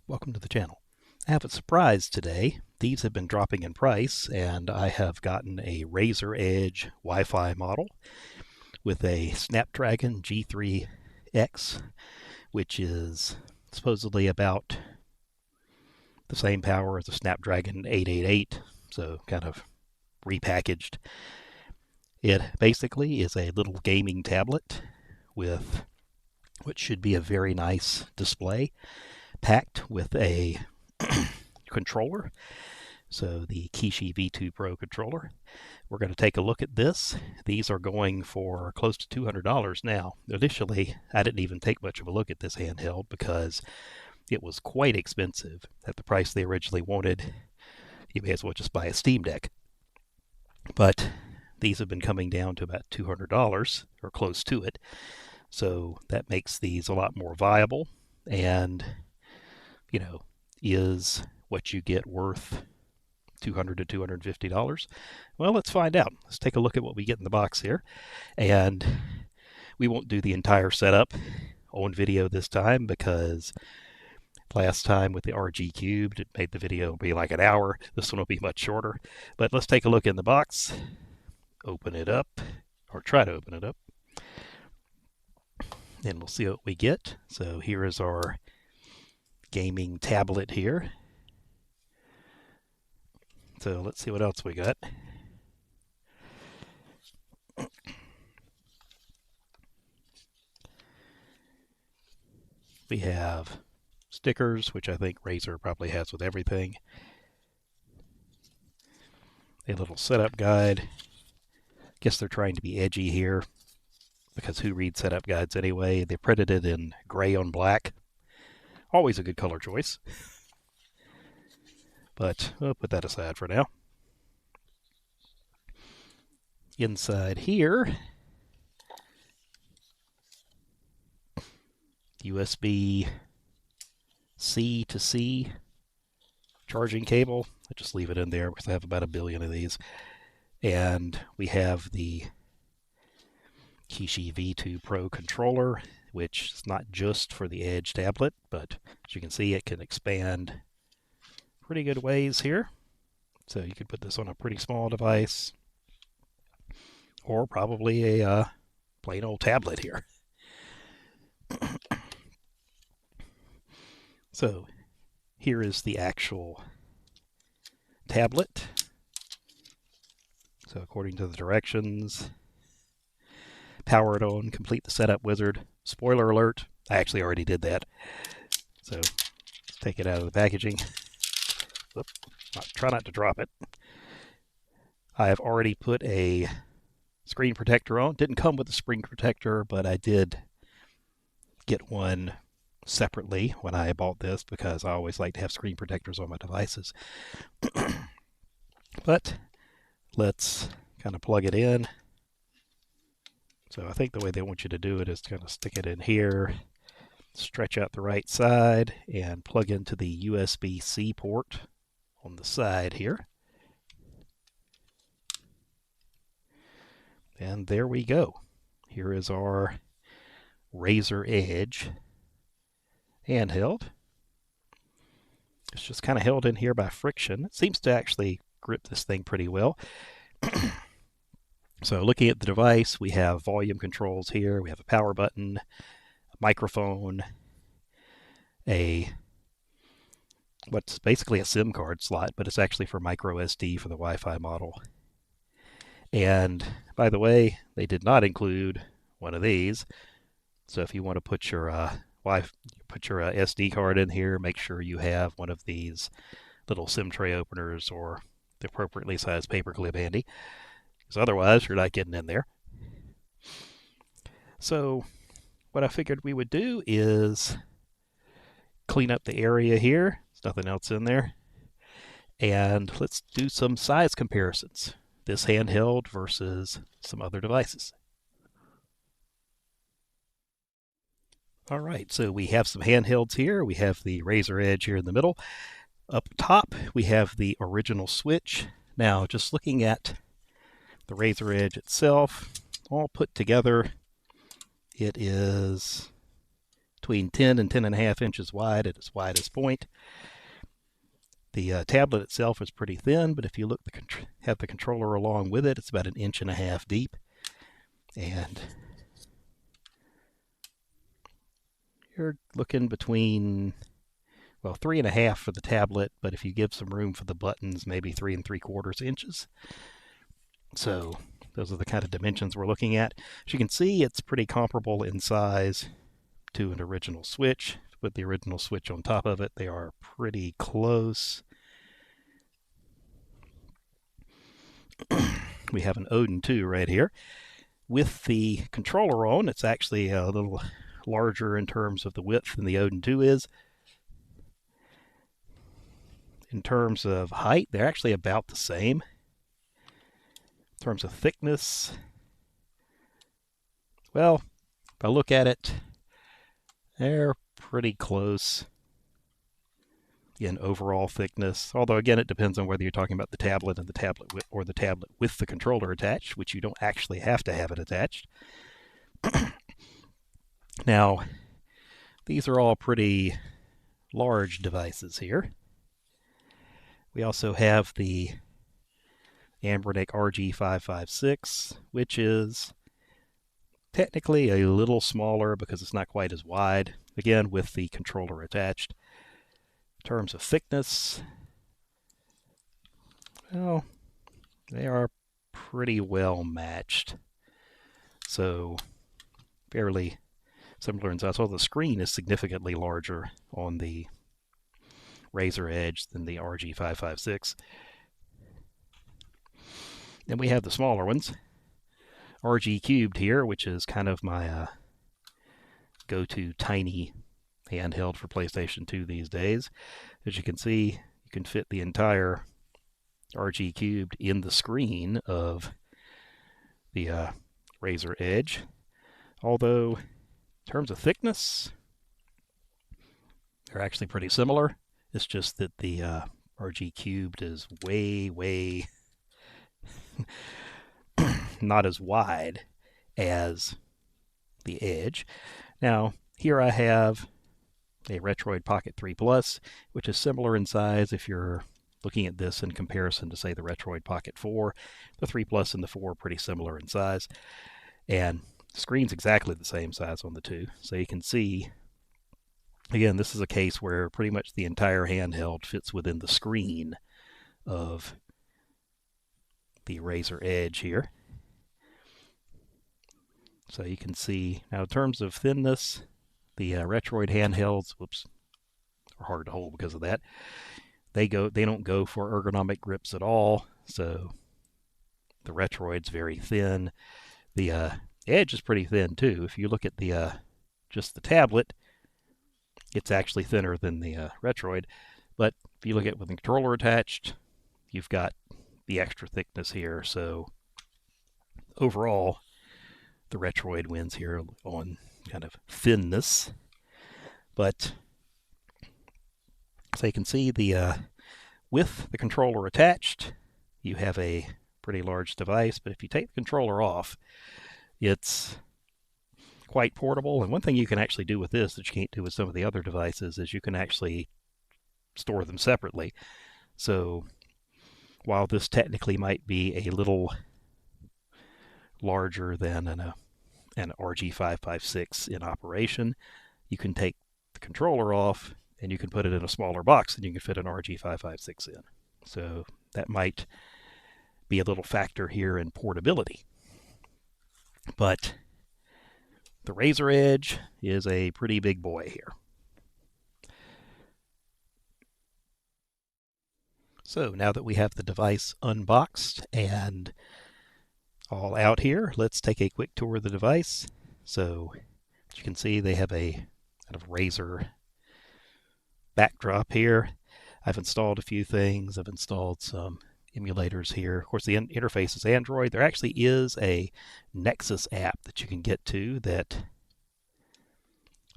Welcome to the channel. I have a surprise today. These have been dropping in price, and I have gotten a Razer Edge Wi-Fi model with a Snapdragon G3X, which is supposedly about the same power as a Snapdragon 888, so kind of repackaged. It basically is a little gaming tablet with what should be a very nice display, packed with a controller, so the Kishi V2 Pro controller. We're going to take a look at this. These are going for close to $200 now. Initially, I didn't even take much of a look at this handheld because it was quite expensive at the price they originally wanted. You may as well just buy a Steam Deck. But these have been coming down to about $200 or close to it. So that makes these a lot more viable and, is what you get worth $200 to $250? Well, let's find out. Let's take a look at what we get in the box here. And we won't do the entire setup on video this time because last time with the RG Cubed, it made the video be like an hour. This one will be much shorter. But let's take a look in the box, open it up, or try to open it up, and we'll see what we get. So here is our gaming tablet here. So let's see what else we got. We have stickers, which I think Razer probably has with everything. A little setup guide. Guess they're trying to be edgy here because who reads setup guides anyway? They printed it in gray on black. Always a good color choice. But we'll put that aside for now. Inside here, USB C to C charging cable. I just leave it in there because I have about a billion of these. And we have the Kishi V2 Pro controller, which is not just for the Edge tablet, but as you can see, it can expand pretty good ways here. So you could put this on a pretty small device, or probably a plain old tablet here. So here is the actual tablet. So according to the directions, power it on, complete the setup wizard. Spoiler alert, I actually already did that. So let's take it out of the packaging. Oop, try not to drop it. I have already put a screen protector on. Didn't come with a screen protector, but I did get one separately when I bought this because I always like to have screen protectors on my devices. But let's kind of plug it in. So I think the way they want you to do it is to kind of stick it in here, stretch out the right side, and plug into the USB-C port on the side here. And there we go. Here is our Razer Edge handheld. It's just kind of held in here by friction. It seems to actually grip this thing pretty well. So looking at the device, we have volume controls here. We have a power button, a microphone, what's basically a SIM card slot, but it's actually for micro SD for the Wi-Fi model. And by the way, they did not include one of these. So if you want to put your SD card in here, make sure you have one of these little SIM tray openers or the appropriately sized paperclip handy, because otherwise you're not getting in there. So what I figured we would do is clean up the area here. There's nothing else in there. And let's do some size comparisons. This handheld versus some other devices. All right, so we have some handhelds here. We have the Razer Edge here in the middle. Up top, we have the original Switch. Now, just looking at the Razer Edge itself, all put together, it is between 10 and 10.5 inches wide at its widest point. The tablet itself is pretty thin, but if you look have the controller along with it, it's about 1.5 inches deep. And you're looking between, well, 3.5 for the tablet, but if you give some room for the buttons, maybe 3 3/4 inches. So those are the kind of dimensions we're looking at. As you can see, it's pretty comparable in size to an original Switch. With the original Switch on top of it, they are pretty close. We have an Odin 2 right here. With the controller on, it's actually a little larger in terms of the width than the Odin 2 is. In terms of height, they're actually about the same. In terms of thickness, well, if I look at it, they're pretty close in overall thickness. Although, again, it depends on whether you're talking about the tablet and the tablet or the tablet with the controller attached, which you don't actually have to have it attached. Now, these are all pretty large devices here. We also have the Anbernic RG556, which is technically a little smaller because it's not quite as wide, again, with the controller attached. In terms of thickness, well, they are pretty well matched. So, fairly similar in size. Well, the screen is significantly larger on the Razer Edge than the RG556. Then we have the smaller ones. RG Cubed here, which is kind of my go-to tiny handheld for PlayStation 2 these days. As you can see, you can fit the entire RG Cubed in the screen of the Razer Edge. Although, in terms of thickness, they're actually pretty similar. It's just that the RG Cubed is way not as wide as the Edge. Now, here I have a Retroid Pocket 3 Plus, which is similar in size if you're looking at this in comparison to, say, the Retroid Pocket 4. The 3 Plus and the 4 are pretty similar in size. And the screen's exactly the same size on the two. So you can see, again, this is a case where pretty much the entire handheld fits within the screen of the Razer Edge here. So you can see, now in terms of thinness, the Retroid handhelds, are hard to hold because of that. They don't go for ergonomic grips at all, so the Retroid's very thin. The Edge is pretty thin too. If you look at the just the tablet, it's actually thinner than the Retroid. But if you look at with the controller attached, you've got the extra thickness here. So overall, the Retroid wins here on kind of thinness. But so you can see the with the controller attached, you have a pretty large device. But if you take the controller off, it's quite portable. And one thing you can actually do with this that you can't do with some of the other devices is you can actually store them separately. So while this technically might be a little larger than an RG556 in operation, you can take the controller off and you can put it in a smaller box and you can fit an RG556 in. So that might be a little factor here in portability. But the Razer Edge is a pretty big boy here. So now that we have the device unboxed and all out here, let's take a quick tour of the device. So as you can see, they have a kind of Razer backdrop here. I've installed a few things. I've installed some emulators here. Of course, the interface is Android. There actually is a Nexus app that you can get to that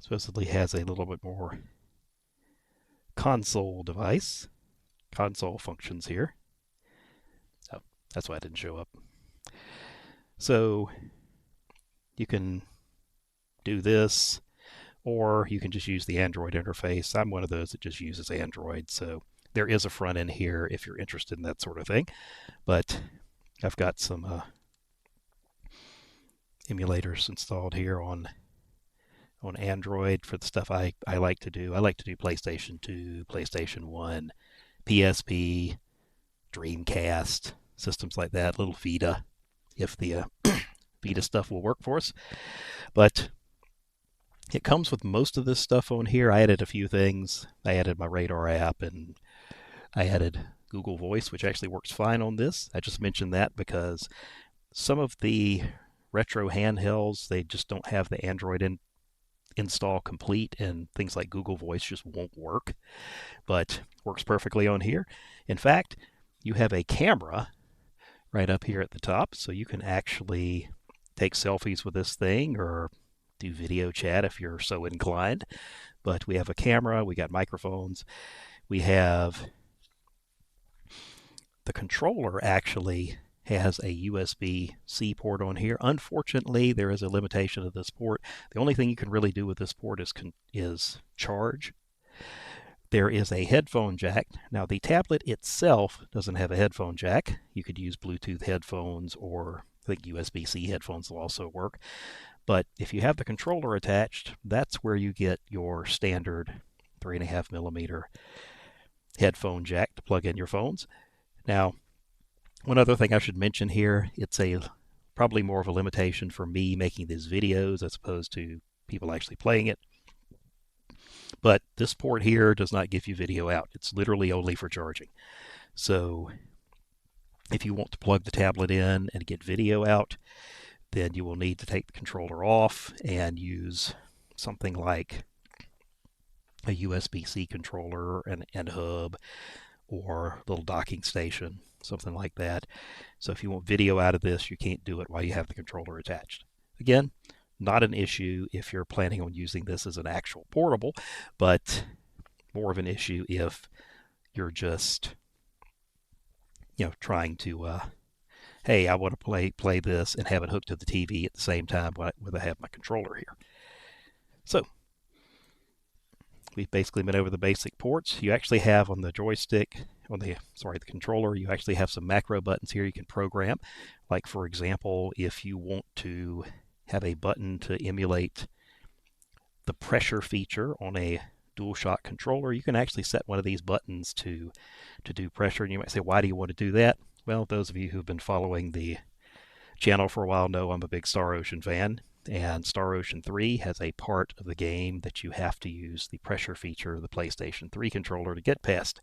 supposedly has a little bit more console functions here. Oh, that's why it didn't show up. So you can do this, or you can just use the Android interface. I'm one of those that just uses Android, so there is a front end here if you're interested in that sort of thing. But I've got some emulators installed here on Android for the stuff I like to do. I like to do PlayStation 2, PlayStation 1, PSP, Dreamcast, systems like that, little Vita, if the Vita stuff will work for us. But it comes with most of this stuff on here. I added a few things. I added my Radar app, and I added Google Voice, which actually works fine on this. I just mentioned that because some of the retro handhelds, they just don't have the Android install complete, and things like Google Voice just won't work, but works perfectly on here. In fact, you have a camera right up here at the top, so you can actually take selfies with this thing or do video chat if you're so inclined. But we have a camera, we got microphones, we have the controller actually has a USB-C port on here. Unfortunately, there is a limitation of this port. The only thing you can really do with this port is charge. There is a headphone jack. Now, the tablet itself doesn't have a headphone jack. You could use Bluetooth headphones, or I think USB-C headphones will also work. But if you have the controller attached, that's where you get your standard 3.5 millimeter headphone jack to plug in your phones. Now, one other thing I should mention here, it's probably more of a limitation for me making these videos as opposed to people actually playing it. But this port here does not give you video out. It's literally only for charging. So if you want to plug the tablet in and get video out, then you will need to take the controller off and use something like a USB-C controller and hub, or a little docking station, something like that. So if you want video out of this, you can't do it while you have the controller attached. Again, not an issue if you're planning on using this as an actual portable, but more of an issue if you're just, trying to, hey, I want to play this and have it hooked to the TV at the same time when I have my controller here. So we've basically been over the basic ports. You actually have on the joystick, the controller, you actually have some macro buttons here you can program. Like, for example, if you want to have a button to emulate the pressure feature on a DualShock controller, you can actually set one of these buttons to do pressure. And you might say, why do you want to do that? Well, those of you who've been following the channel for a while know I'm a big Star Ocean fan. And Star Ocean 3 has a part of the game that you have to use the pressure feature of the PlayStation 3 controller to get past.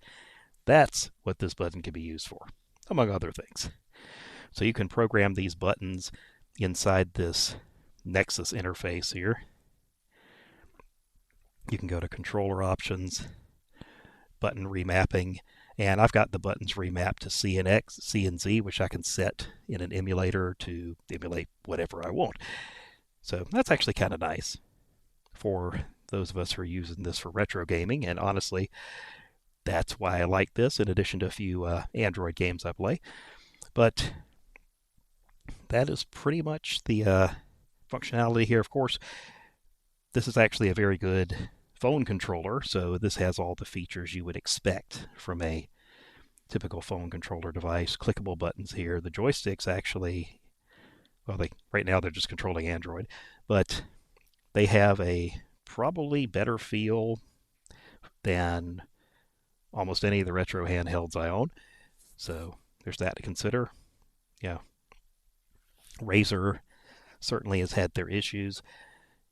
That's what this button can be used for, among other things. So you can program these buttons inside this Nexus interface here. You can go to controller options, button remapping, and I've got the buttons remapped to C and Z, which I can set in an emulator to emulate whatever I want. So that's actually kind of nice for those of us who are using this for retro gaming, and honestly, that's why I like this, in addition to a few Android games I play. But that is pretty much the functionality here. Of course, this is actually a very good phone controller, so this has all the features you would expect from a typical phone controller device. Clickable buttons here. The joysticks actually, well, right now they're just controlling Android, but they have a probably better feel than almost any of the retro handhelds I own. So there's that to consider. Yeah. Razer certainly has had their issues,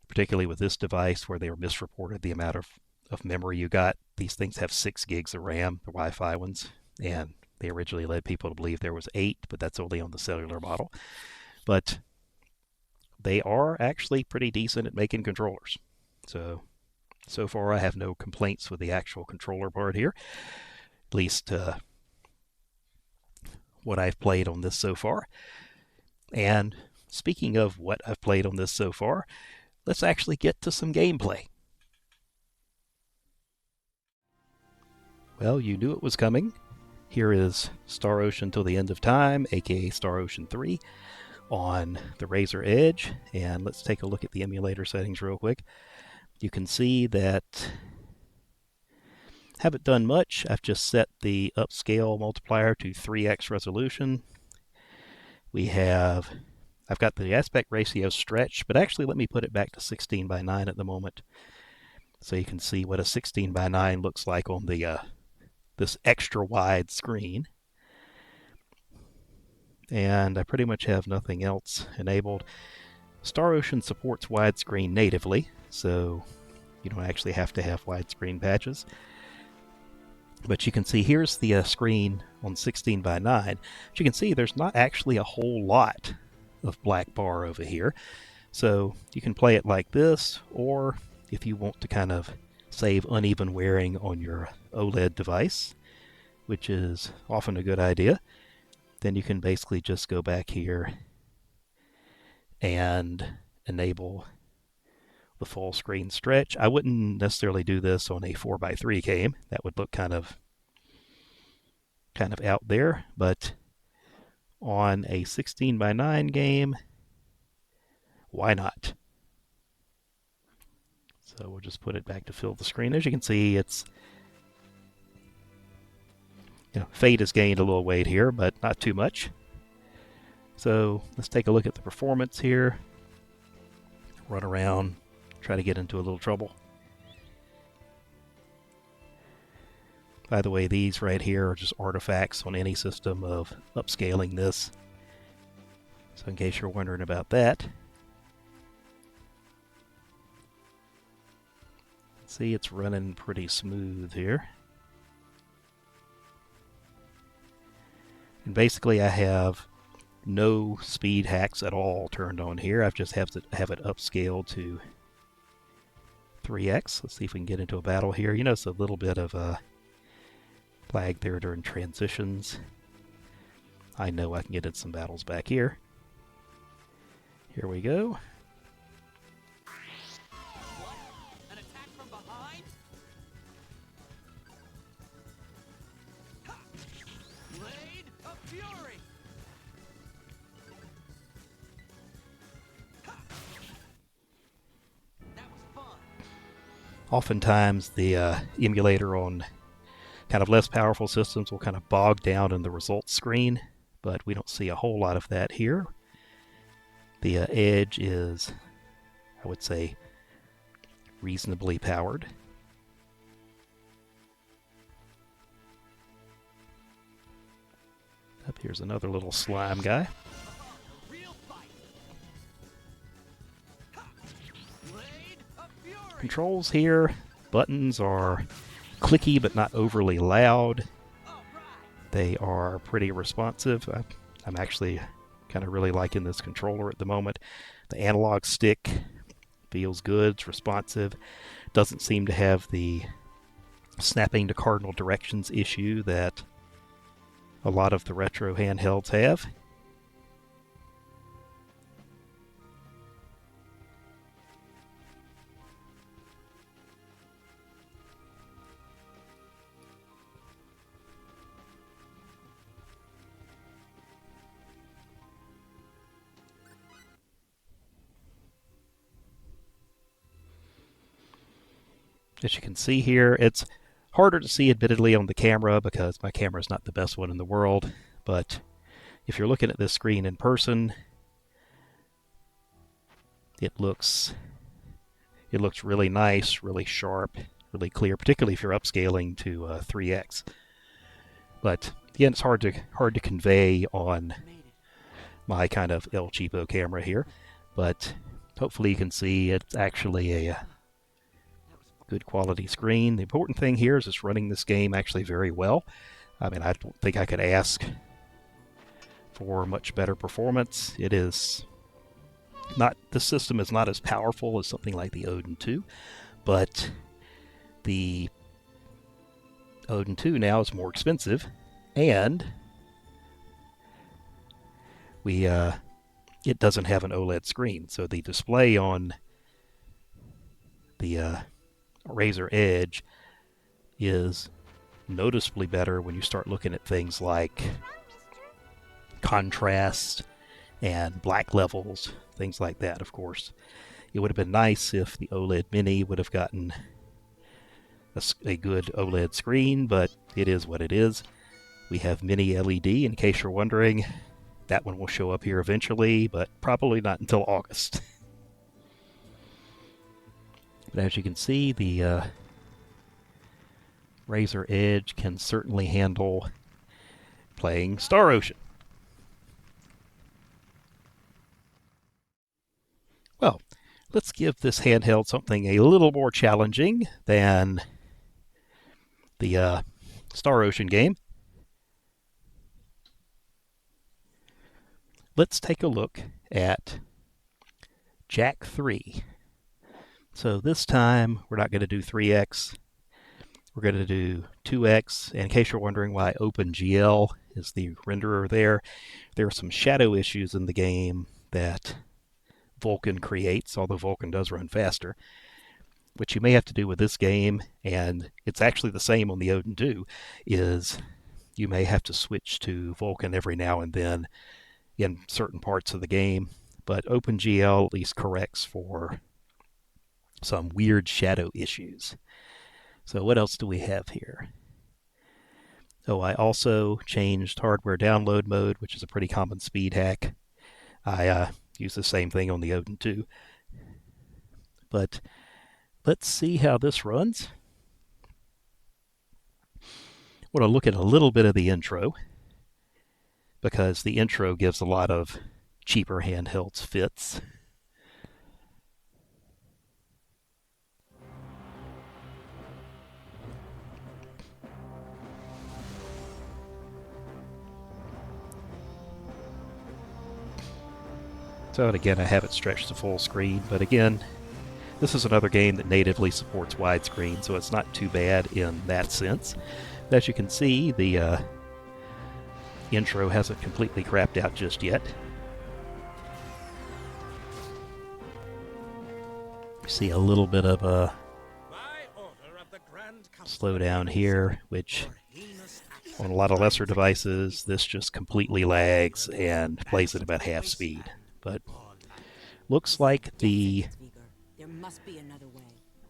particularly with this device where they were misreported the amount of memory you got. These things have 6 gigs of RAM, the Wi-Fi ones, and they originally led people to believe there was 8, but that's only on the cellular model. But they are actually pretty decent at making controllers. So far I have no complaints with the actual controller part here, at least what I've played on this so far. And speaking of what I've played on this so far, let's actually get to some gameplay. Well, you knew it was coming. Here is Star Ocean Till the End of Time, aka Star Ocean 3, on the Razer Edge. And let's take a look at the emulator settings real quick. You can see that haven't done much. I've just set the upscale multiplier to 3x resolution. I've got the aspect ratio stretched, but actually let me put it back to 16 by 9 at the moment, so you can see what a 16 by 9 looks like on the this extra wide screen. And I pretty much have nothing else enabled. Star Ocean supports widescreen natively, so you don't actually have to have widescreen patches. But you can see here's the screen on 16 by 9. But you can see there's not actually a whole lot of black bar over here. So you can play it like this, or if you want to kind of save uneven wearing on your OLED device, which is often a good idea, then you can basically just go back here and enable the full screen stretch. I wouldn't necessarily do this on a 4x3 game. That would look kind of out there, but on a 16 by 9 game, why not? So we'll just put it back to fill the screen. As you can see, it's fade has gained a little weight here, but not too much. So let's take a look at the performance here. Run around, try to get into a little trouble. By the way, these right here are just artifacts on any system of upscaling this. So in case you're wondering about that. See, it's running pretty smooth here. And basically I have no speed hacks at all turned on here. I just have to have it upscaled to 3x. Let's see if we can get into a battle here. It's a little bit of a lag there during transitions. I know I can get into some battles back here. Here we go. An attack from behind? Blade of Fury! That was fun. Oftentimes the emulator on kind of less powerful systems will kind of bog down in the results screen, but we don't see a whole lot of that here. The edge is, I would say, reasonably powered. Up here's another little slime guy. Real fight. Blade of Fury! Controls here, buttons are clicky but not overly loud. They are pretty responsive. I'm actually kind of really liking this controller at the moment. The analog stick feels good, it's responsive. Doesn't seem to have the snapping to cardinal directions issue that a lot of the retro handhelds have. As you can see here, it's harder to see admittedly on the camera because my camera is not the best one in the world, but if you're looking at this screen in person, it looks really nice, really sharp, really clear, particularly if you're upscaling to 3x. But again, it's hard to convey on my kind of El Cheapo camera here, but hopefully you can see it's actually a good quality screen. The important thing here is it's running this game actually very well. I mean, I don't think I could ask for much better performance. It is not, this system is not as powerful as something like the Odin 2, but the Odin 2 now is more expensive, and it doesn't have an OLED screen, so the display on the Razer Edge is noticeably better when you start looking at things like contrast and black levels, things like that. Of course, It would have been nice if the OLED Mini would have gotten a good OLED screen, but it is what it is. We have Mini LED, in case you're wondering. That one will show up here eventually, but probably not until August. But as you can see, the Razer Edge can certainly handle playing Star Ocean. Well, let's give this handheld something a little more challenging than the Star Ocean game. Let's take a look at Jack 3. So this time we're not going to do 3x, we're going to do 2x. And in case you're wondering why OpenGL is the renderer there are some shadow issues in the game that Vulkan creates, although Vulkan does run faster. What you may have to do with this game, and it's actually the same on the Odin 2, is you may have to switch to Vulkan every now and then in certain parts of the game. But OpenGL at least corrects for some weird shadow issues. So what else do we have here? Oh, I also changed hardware download mode, which is a pretty common speed hack. I use the same thing on the Odin 2. But let's see how this runs. I want to look at a little bit of the intro, because the intro gives a lot of cheaper handhelds fits. So again, I have it stretched to full screen, but again, this is another game that natively supports widescreen, so it's not too bad in that sense. But as you can see, the intro hasn't completely crapped out just yet. You see a little bit of a slowdown here, which on a lot of lesser devices, this just completely lags and plays at about half speed. But looks like the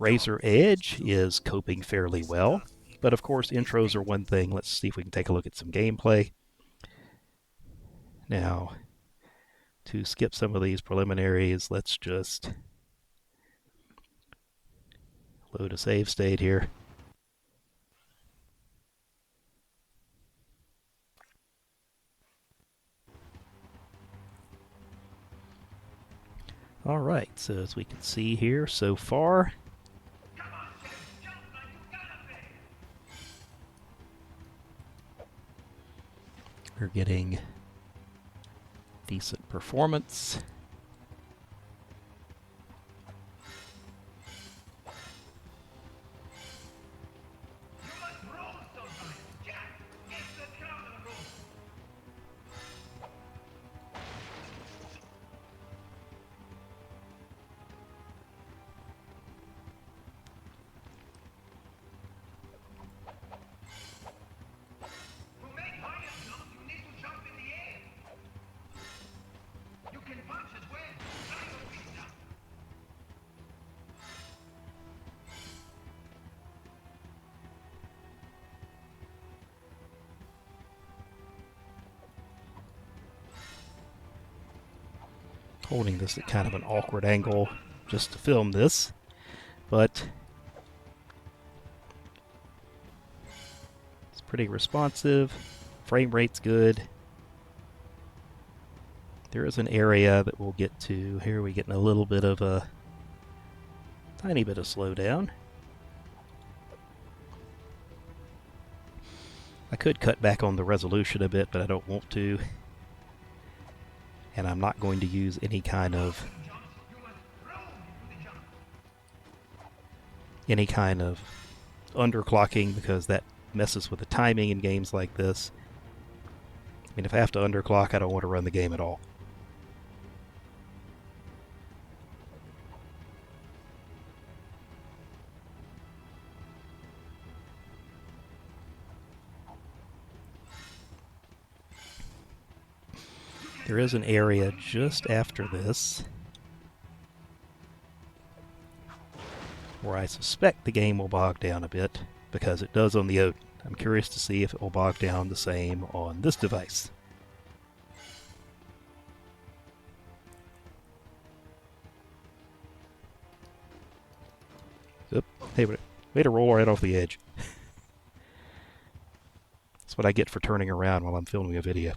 Razer Edge is coping fairly well. But of course, intros are one thing. Let's see if we can take a look at some gameplay. Now, to skip some of these preliminaries, let's just load a save state here. Alright, so as we can see here so far, we're getting decent performance. Holding this at kind of an awkward angle just to film this, but it's pretty responsive. Frame rate's good. There is an area that we'll get to. Here we're getting a little bit of a tiny bit of slowdown. I could cut back on the resolution a bit, but I don't want to. And I'm not going to use any kind of underclocking, because that messes with the timing in games like this. I mean, if I have to underclock, I don't want to run the game at all. There is an area just after this where I suspect the game will bog down a bit, because it does on the Odin. I'm curious to see if it will bog down the same on this device. Oop. Hey, way to roll right off the edge. That's what I get for turning around while I'm filming a video.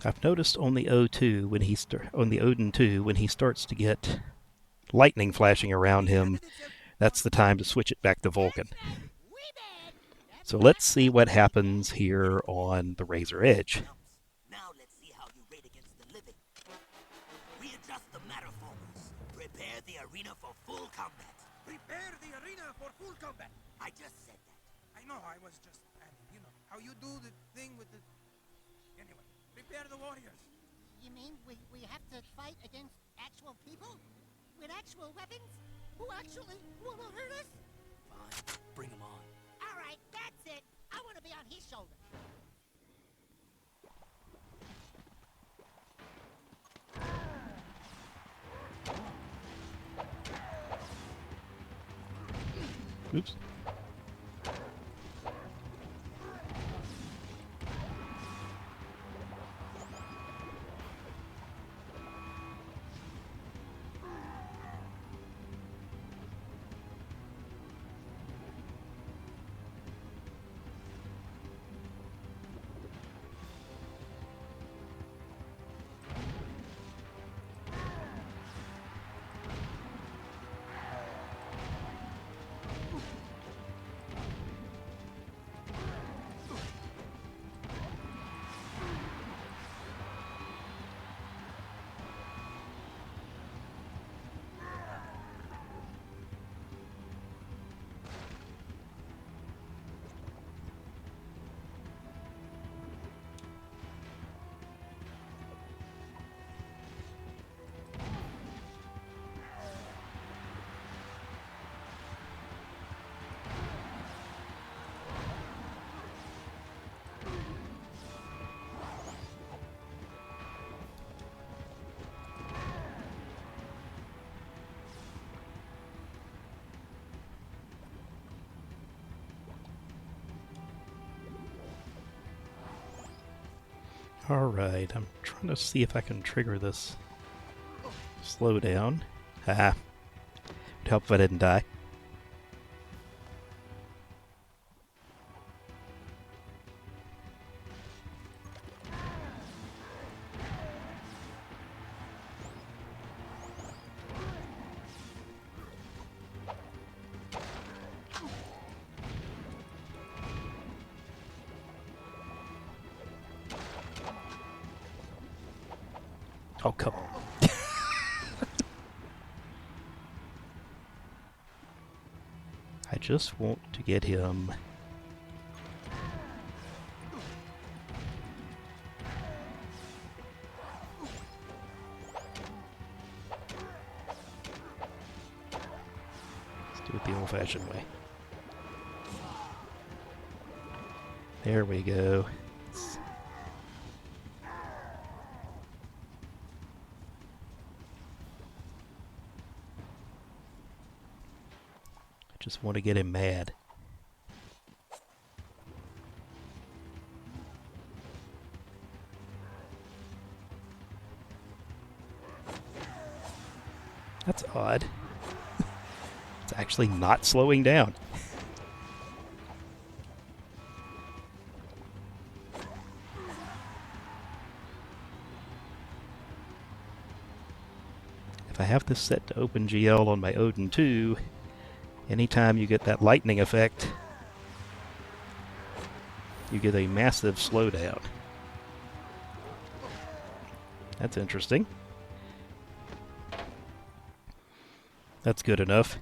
I've noticed on the O2 when on the Odin 2 when he starts to get lightning flashing around him, that's the time to switch it back to Vulcan. So let's see what happens here on the Razer Edge. Now let's see how you rate against the living. Readjust the matter formers. Prepare the arena for full combat. Prepare the arena for full combat. I just said that. I know, I was just adding, you know, how you do the thing with the... Anyway, prepare the warriors. You mean we have to fight against actual people? With actual weapons? Who actually will hurt us? Fine, bring them on. All right, that's it. I want to be on his shoulder. Oops. Alright, I'm trying to see if I can trigger this slowdown. Haha. Would help if I didn't die. Oh, come on. I just want to get him. Let's do it the old-fashioned way. There we go. Just want to get him mad. That's odd. It's actually not slowing down. If I have this set to OpenGL on my Odin 2, anytime you get that lightning effect, you get a massive slowdown. That's interesting. That's good enough.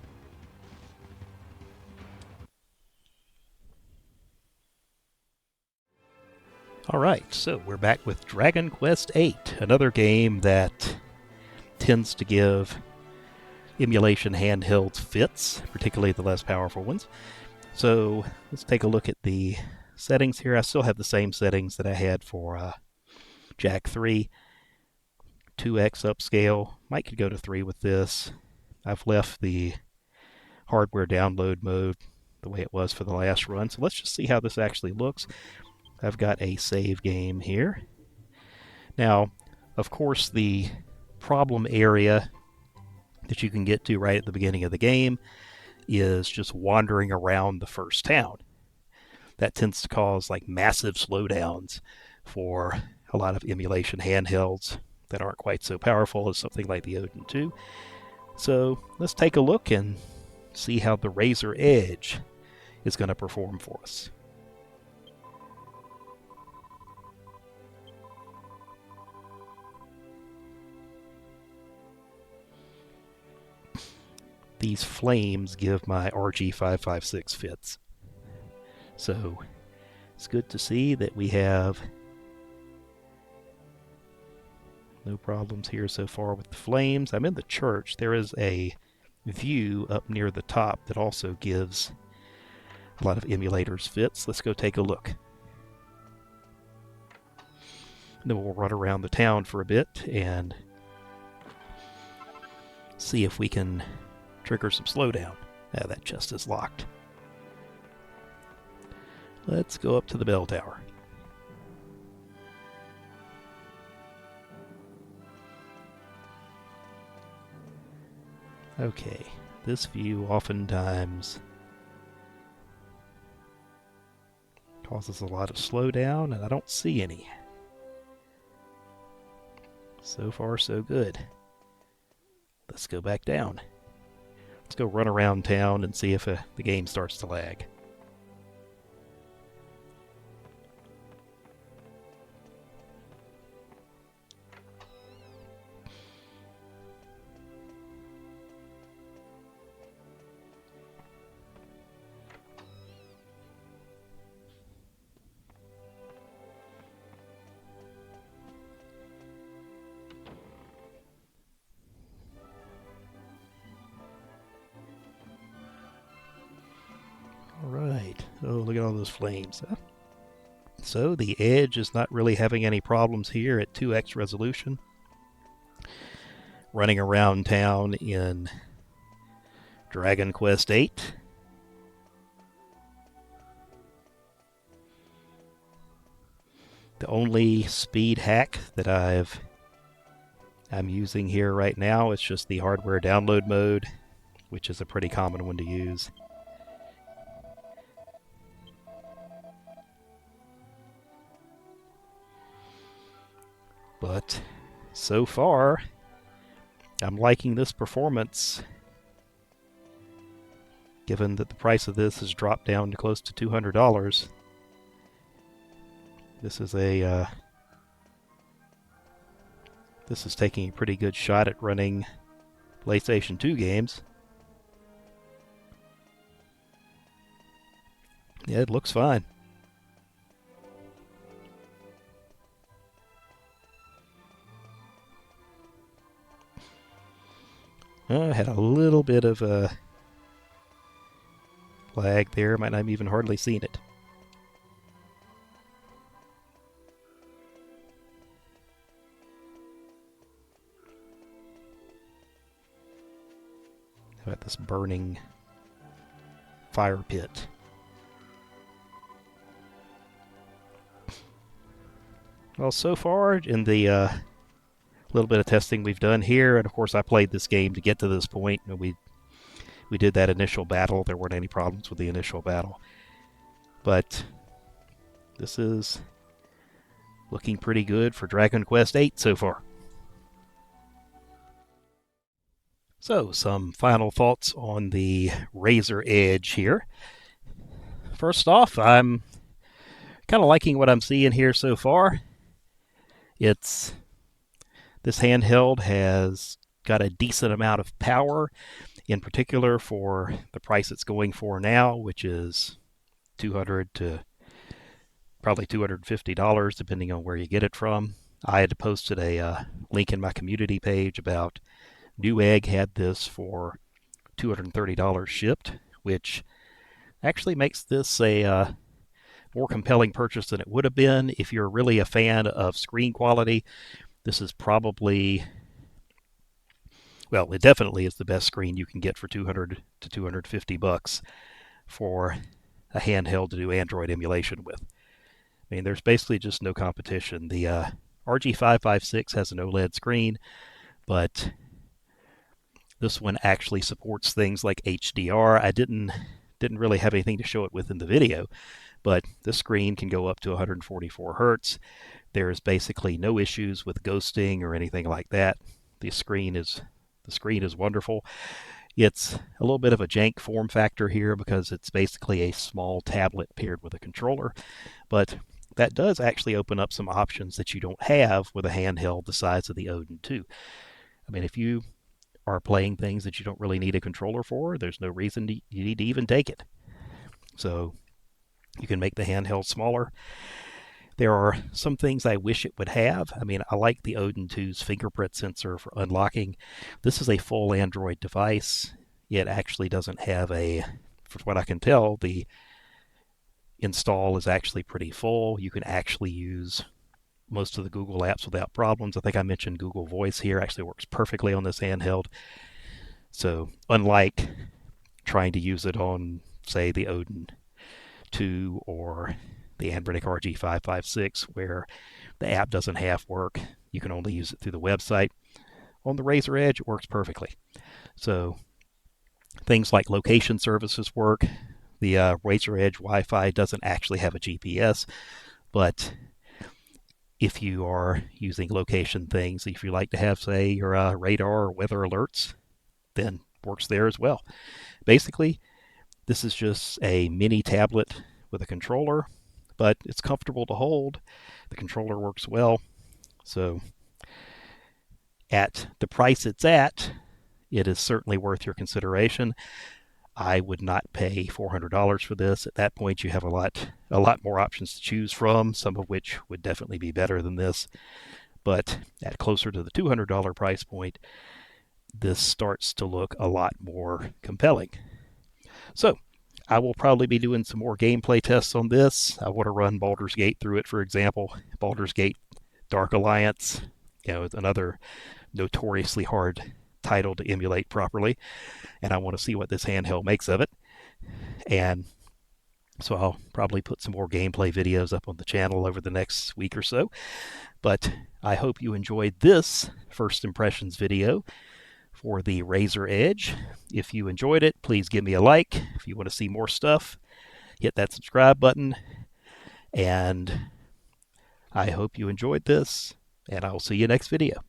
Alright, so we're back with Dragon Quest VIII, another game that tends to give emulation handhelds fits, particularly the less powerful ones. So let's take a look at the settings here. I still have the same settings that I had for Jack 3. 2x upscale. Might could go to 3 with this. I've left the hardware download mode the way it was for the last run. So let's just see how this actually looks. I've got a save game here. Now, of course, the problem area that you can get to right at the beginning of the game is just wandering around the first town. That tends to cause like massive slowdowns for a lot of emulation handhelds that aren't quite so powerful as something like the Odin 2. So let's take a look and see how the Razer Edge is going to perform for us. These flames give my RG556 fits. So it's good to see that we have no problems here so far with the flames. I'm in the church. There is a view up near the top that also gives a lot of emulators fits. Let's go take a look. And then we'll run around the town for a bit and see if we can trigger some slowdown. That chest is locked. Let's go up to the bell tower. Okay, this view oftentimes causes a lot of slowdown, and I don't see any. So far, so good. Let's go back down. Let's go run around town and see if the game starts to lag. Alright, oh look at all those flames. So the Edge is not really having any problems here at 2x resolution. Running around town in Dragon Quest VIII. The only speed hack that I'm using here right now is just the hardware download mode, which is a pretty common one to use. But so far, I'm liking this performance, given that the price of this has dropped down to close to $200. This is taking a pretty good shot at running PlayStation 2 games. Yeah, it looks fine. I had a little bit of a lag there. Might not have even hardly seen it. How about this burning fire pit? Well, so far in the little bit of testing we've done here, and of course I played this game to get to this point, and we did that initial battle. There weren't any problems with the initial battle, but this is looking pretty good for Dragon Quest VIII so far. So some final thoughts on the Razer Edge here. First off, I'm kind of liking what I'm seeing here so far. It's This handheld has got a decent amount of power, in particular for the price it's going for now, which is $200 to probably $250, depending on where you get it from. I had posted a link in my community page about Newegg had this for $230 shipped, which actually makes this a more compelling purchase than it would have been. If you're really a fan of screen quality, this is probably, well, it definitely is the best screen you can get for 200 to 250 bucks for a handheld to do Android emulation with. I mean, there's basically just no competition. The RG556 has an OLED screen, but this one actually supports things like HDR. I didn't really have anything to show it with in the video, but this screen can go up to 144 hertz. There's basically no issues with ghosting or anything like that. The screen is wonderful. It's a little bit of a jank form factor here because it's basically a small tablet paired with a controller, but that does actually open up some options that you don't have with a handheld the size of the Odin 2. I mean, if you are playing things that you don't really need a controller for, there's no reason you need to even take it. So you can make the handheld smaller. There are some things I wish it would have. I mean, I like the Odin 2's fingerprint sensor for unlocking. This is a full Android device. It actually doesn't have a, from what I can tell, the install is actually pretty full. You can actually use most of the Google apps without problems. I think I mentioned Google Voice here. Actually works perfectly on this handheld. So unlike trying to use it on, say, the Odin 2 or the Anbronic RG556, where the app doesn't half work, you can only use it through the website. On the Razer Edge, it works perfectly. So things like location services work. The Razer Edge Wi-Fi doesn't actually have a GPS, but if you are using location things, if you like to have, say, your radar or weather alerts, then works there as well. Basically, this is just a mini tablet with a controller, but it's comfortable to hold. The controller works well. So at the price it's at, it is certainly worth your consideration. I would not pay $400 for this. At that point, you have a lot more options to choose from, some of which would definitely be better than this. But at closer to the $200 price point, this starts to look a lot more compelling. So I will probably be doing some more gameplay tests on this. I want to run Baldur's Gate through it, for example. Baldur's Gate Dark Alliance, another notoriously hard title to emulate properly, and I want to see what this handheld makes of it. And so I'll probably put some more gameplay videos up on the channel over the next week or so. But I hope you enjoyed this first impressions video for the Razer Edge. If you enjoyed it, please give me a like. If you want to see more stuff, hit that subscribe button. And I hope you enjoyed this, and I will see you next video.